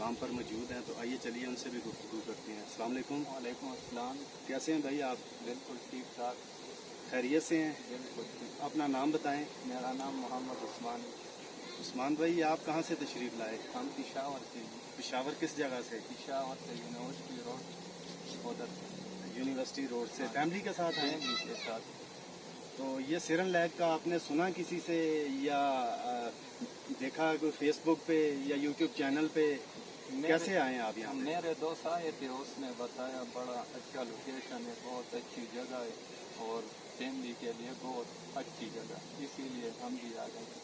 مقام پر موجود ہیں، تو آئیے چلیے ان سے بھی گفتگو کرتے ہیں۔ السلام علیکم، وعلیکم السلام۔ کیسے ہیں بھائی آپ؟ بالکل ٹھیک ٹھاک، خیریت سے ہیں؟ بالکل ٹھیک۔ اپنا نام بتائیں۔ میرا نام محمد عثمان ہے۔ عثمان بھائی، آپ کہاں سے تشریف لائے؟ ہم پشاور سے ہیں۔ پشاور کس جگہ سے؟ پشاور سے یونیورسٹی روڈ ادھر یونیورسٹی روڈ سے۔ فیملی کے ساتھ آئے ہیں؟ فیملی کے ساتھ۔ تو یہ سیرن لیک کا آپ نے سنا کسی سے یا دیکھا کوئی فیس بک پہ یا یوٹیوب چینل پہ؟ کیسے آئے ہیں آپ یہاں پہ؟ میرے دوست آئے تھے، اس نے بتایا بڑا اچھا لوکیشن ہے، بہت اچھی جگہ ہے اور فیملی کے لیے بہت اچھی جگہ، اسی لیے ہم بھی آ گئے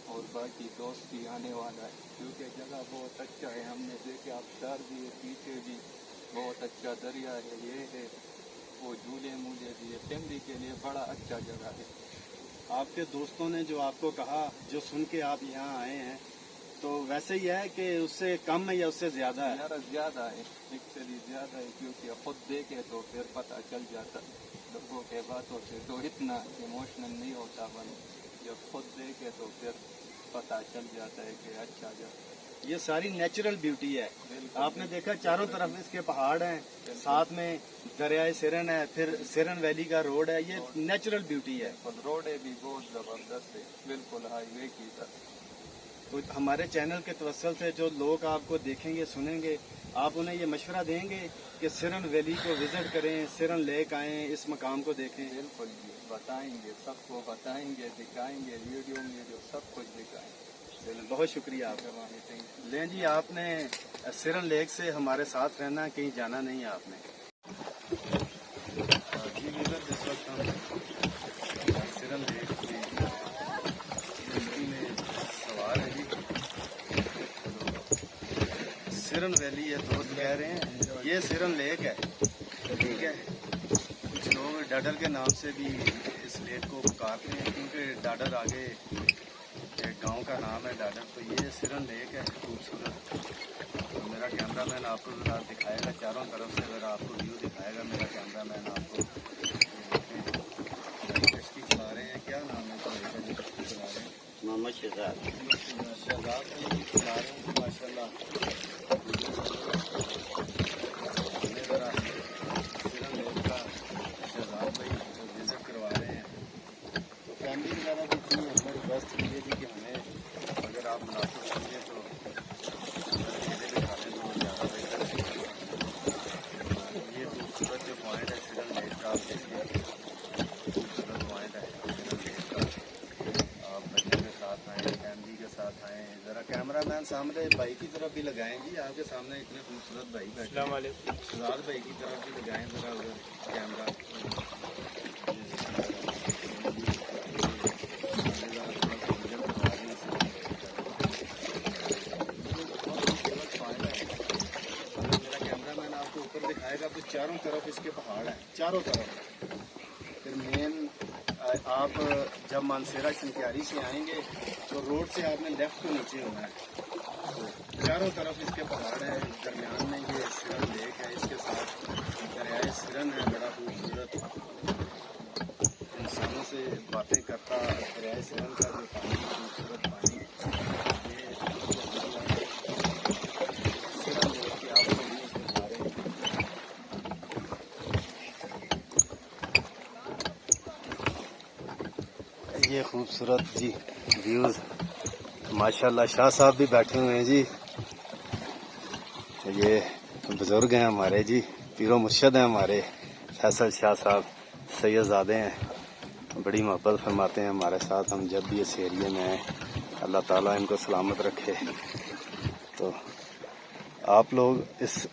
اور باقی دوست بھی آنے والا ہے کیونکہ جگہ بہت اچھا ہے۔ ہم نے دیکھے آبشار بھی ہے، پیچھے بھی بہت اچھا دریا ہے، یہ ہے وہ جھولے مولے بھی ہے، فیملی کے لیے بڑا اچھا جگہ ہے۔ آپ کے دوستوں نے جو آپ کو کہا، جو سن کے آپ یہاں آئے ہیں، تو ویسے ہی ہے کہ اس سے کم ہے یا اس سے زیادہ ہے؟ میرا زیادہ ہے، ایکچولی زیادہ ہے کیونکہ خود دیکھے تو پھر پتہ چل جاتا، لوگوں کے باتوں سے تو اتنا ایموشنل نہیں ہوتا بن، جب خود دیکھے تو پھر پتہ چل جاتا ہے کہ اچھا جگہ۔ یہ ساری نیچرل بیوٹی ہے۔ بالکل۔ آپ نے دیکھا چاروں طرف اس کے پہاڑ ہیں، ساتھ میں دریائے سیرن ہے، پھر سیرن ویلی کا روڈ ہے، یہ نیچرل بیوٹی ہے۔ بالکل، روڈیں بھی بہت زبردست ہے، بالکل ہائی وے کی طرح۔ تو ہمارے چینل کے توسل سے جو لوگ آپ کو دیکھیں گے، سنیں گے، آپ انہیں یہ مشورہ دیں گے کہ سیرن ویلی کو وزٹ کریں، سیرن لیک آئیں، اس مقام کو دیکھیں؟ بالکل جی، بتائیں گے، سب کو بتائیں گے، دکھائیں گے، ویڈیو سب کچھ دکھائیں گے۔ بہت شکریہ آپ کا۔ لیں جی، آپ نے سیرن لیک سے ہمارے ساتھ رہنا، کہیں جانا نہیں ہے آپ نے۔ جی ویور، جس وقت ہم سیرن لیک کی کشتی میں سوار ہیں جی، سیرن ویلی یہ دوست کہہ رہے ہیں یہ سیرن لیک ہے، ٹھیک ہے۔ کچھ لوگ ڈاڈر کے نام سے بھی اس لیک کو پکارتے ہیں کیونکہ ڈاڈر آگے ایک گاؤں کا نام ہے ڈاڈر، تو یہ سیرن لیک ہے خوبصورت۔ تو میرا کیمرہ مین آپ کو ذرا دکھائے گا، چاروں طرف سے ذرا آپ کو ویو دکھائے گا میرا کیمرہ مین آپ کو۔ کشتی چلا رہے ہیں، کیا نام ہے جو کشتی چلا رہے ہیں؟ محمد شہزاد۔ شہزاد بھائی چلا رہے ہیں ماشاء اللہ۔ ہمیں ذرا سیرن لیک کا شہزاد بھائی جو وزٹ کروا رہے ہیں، تو فیملی وغیرہ بھی تھی، ہمیں ریکویسٹ کی تھی کہ ہمیں اگر آپ مناسب سمجھیں تو اکیلے بٹھا لیں تو زیادہ بہتر ہے۔ یہ خوبصورت جو پوائنٹ ہے سیرن لیک کا، آپ دیکھیں، خوبصورت پوائنٹ ہے سیرن لیک کا۔ آپ بچوں کے ساتھ آئیں، فیملی کے ساتھ آئیں، ذرا کیمرہ مین سامنے بھائی کی طرف بھی لگائیں جی، آپ کے سامنے اتنے خوبصورت بھائی بیٹھے ہیں۔ السلام علیکم۔ شہزاد بھائی کی طرف بھی لگائیں ذرا ادھر کیمرہ۔ میرا کیمرہ مین آپ کو اوپر دکھائے گا تو چاروں طرف اس کے پہاڑ ہیں، چاروں طرف۔ پھر مین آپ جب مانسیرا شنکیاری سے آئیں گے تو روڈ سے آپ نے لیفٹ کو نیچے ہونا ہے، تو چاروں طرف اس کے پہاڑ ہیں، درمیان میں یہ سیرن لیک ہے، اس کے ساتھ دریائے سیرن ہے بڑا خوبصورت، انسانوں سے باتیں کرتا دریائے سیرن کا جو پانی، خوبصورت پانی، یہ سیرن لیک کے آپ کو ویوز دکھا رہے ہیں۔ یہ خوبصورت جی ویوز، ماشاءاللہ شاہ صاحب بھی بیٹھے ہوئے ہیں جی، یہ بزرگ ہیں ہمارے جی، پیر و مرشد ہیں ہمارے، فیصل شاہ صاحب سید زادے ہیں، بڑی محبت فرماتے ہیں ہمارے ساتھ، ہم جب بھی اس ایریے میں ہیں اللہ تعالیٰ ان کو سلامت رکھے۔ تو آپ لوگ اس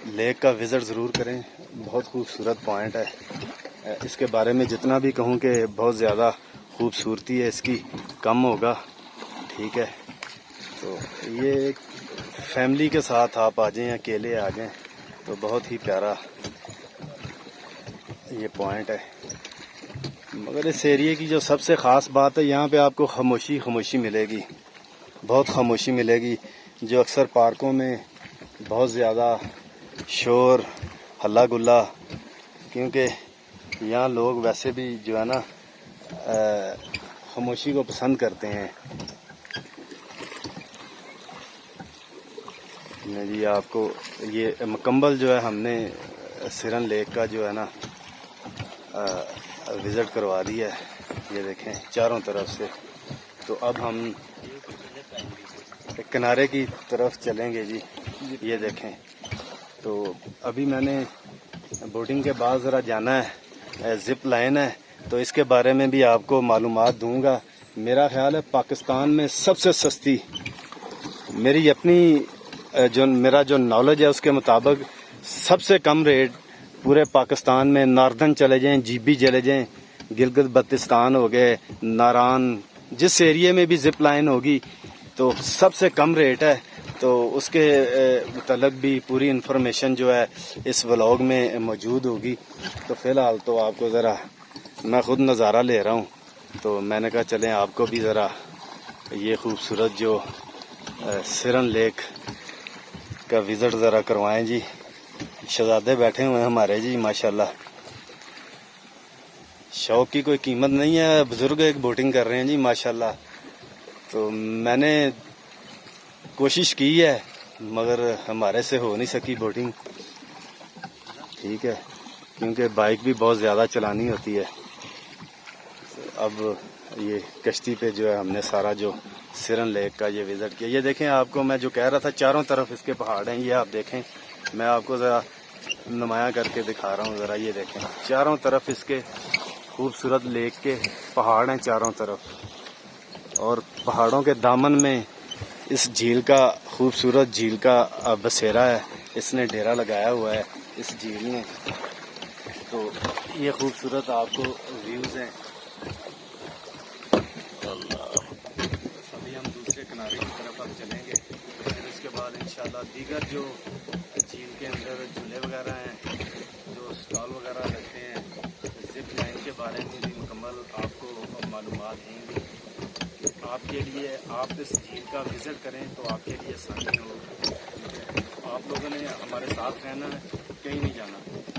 لیک کا وزٹ ضرور کریں، بہت خوبصورت پوائنٹ ہے، اس کے بارے میں جتنا بھی کہوں کہ بہت زیادہ خوبصورتی ہے اس کی کم ہوگا، ٹھیک ہے۔ تو یہ ایک فیملی کے ساتھ آپ آ جائیں، اکیلے آ جائیں تو بہت ہی پیارا یہ پوائنٹ ہے۔ مگر اس ایریے کی جو سب سے خاص بات ہے، یہاں پہ آپ کو خاموشی خاموشی ملے گی، بہت خاموشی ملے گی، جو اکثر پارکوں میں بہت زیادہ شور ہلا گلا، کیونکہ یہاں لوگ ویسے بھی جو ہے نا خاموشی کو پسند کرتے ہیں۔ میں جی آپ کو یہ مکمل جو ہے ہم نے سرن لیک کا جو ہے نا وزٹ کروا دیا ہے، یہ دیکھیں چاروں طرف سے. تو اب ہم کنارے کی طرف چلیں گے جی. یہ دیکھیں تو ابھی میں نے بوٹنگ کے بعد ذرا جانا ہے، زپ لائن ہے، تو اس کے بارے میں بھی آپ کو معلومات دوں گا. میرا خیال ہے پاکستان میں سب سے سستی، میری اپنی میرا جو نالج ہے اس کے مطابق سب سے کم ریٹ پورے پاکستان میں، ناردن چلے جائیں، جی بی چلے جائیں، گلگت بلتستان ہو گئے، ناران، جس ایریے میں بھی زپ لائن ہوگی تو سب سے کم ریٹ ہے. تو اس کے متعلق بھی پوری انفارمیشن جو ہے اس ولاگ میں موجود ہوگی. تو فی الحال تو آپ کو ذرا میں خود نظارہ لے رہا ہوں، تو میں نے کہا چلیں آپ کو بھی ذرا یہ خوبصورت جو سرن لیک کا وزٹ ذرا کروائیں جی. شہزادے بیٹھے ہوئے ہیں ہمارے جی ماشاءاللہ، شوق کی کوئی قیمت نہیں ہے. بزرگ ایک بوٹنگ کر رہے ہیں جی ماشاءاللہ. تو میں نے کوشش کی ہے مگر ہمارے سے ہو نہیں سکی بوٹنگ، ٹھیک ہے، کیونکہ بائک بھی بہت زیادہ چلانی ہوتی ہے. اب یہ کشتی پہ جو ہے ہم نے سارا جو سرن لیک کا یہ وزٹ کیا. یہ دیکھیں آپ کو میں جو کہہ رہا تھا چاروں طرف اس کے پہاڑ ہیں، یہ آپ دیکھیں، میں آپ کو ذرا نمایاں کر کے دکھا رہا ہوں. ذرا یہ دیکھیں چاروں طرف اس کے خوبصورت لیک کے پہاڑ ہیں چاروں طرف، اور پہاڑوں کے دامن میں اس جھیل کا خوبصورت جھیل کا بسیرا ہے. اس نے ڈیرا لگایا ہوا ہے اس جھیل میں. تو یہ خوبصورت آپ کو ویوز ہیں. ابھی ہم دوسرے کنارے کی طرف اب چلیں گے، پھر اس کے بعد انشاءاللہ دیگر جو جھیل کے اندر جھولے وغیرہ ہیں، جو اسٹال وغیرہ لگتے ہیں، زپ لائن کے بارے میں بھی مکمل آپ کو معلومات دیں گے کہ آپ کے لیے، آپ اس جھیل کا وزٹ کریں تو آپ کے لیے آسانی ہو. آپ لوگوں نے ہمارے ساتھ رہنا ہے، کہیں نہیں جانا.